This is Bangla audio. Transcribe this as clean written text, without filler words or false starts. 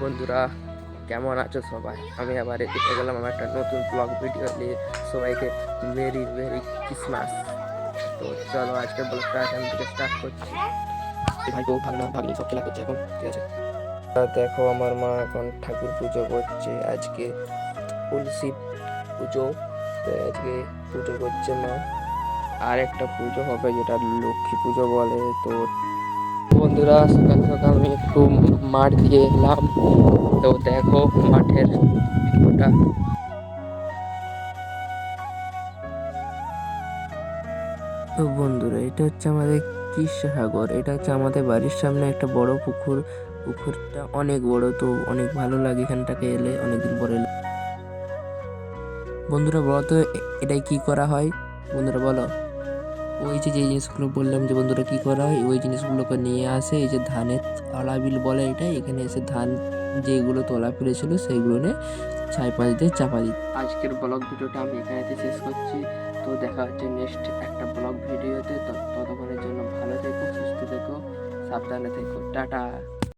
বন্ধুরা, কেমন আছো সবাই? আমি আবার এসে গেলাম আমার একটা নতুন ব্লগ ভিডিও নিয়ে। সবাইকে মেরি মেরি ক্রিসমাস। তো চলো আজকের ব্লগটা এখান থেকে স্টার্ট করছি। ভাই বউ ভাগনা ভাগ্নি সব খেলা করছে এখন, ঠিক আছে? দেখো আমার মা এখন ঠাকুর পুজো করছে। আজকে তুলসী পুজো, তো আজকে পুজো করছে মা। আর একটা পুজো হবে যেটা লক্ষ্মী পুজো বলে। তো বন্ধুরা, সকাল সকাল আমি একটু মাঠ দিয়ে এলাম। তো দেখো মাঠের ভিউটা। তো বন্ধুরা, এটা হচ্ছে আমাদের কৃষ্ণসাগর। এটা হচ্ছে আমাদের বাড়ির সামনে একটা বড় পুকুর। পুকুরটা অনেক বড়, তো অনেক ভালো লাগে এখানটাকে এলে, অনেকদিন পরে এলে। বন্ধুরা বলো তো, এটাই কি করা হয়? বন্ধুরা বলো। ওই যে জিনিসগুলো বললাম যে বন্ধুরা কি করা হয়, ওই জিনিসগুলোকে নিয়ে আসে। এই যে ধানের আলাবিল বলে এটা, এখানে এসে ধান যেগুলো তোলা ফেলেছিল সেইগুলো নিয়ে ছাই পাশ দিয়ে চাপা দিই। আজকের ব্লগ ভিডিওটা আমি এখানেতে শেষ করছি। তো দেখা হচ্ছে নেক্সট একটা ব্লগ ভিডিওতে। ততক্ষণের জন্য ভালো থেকো, সুস্থ থেকো, সাবধানে থেকো, টাটা।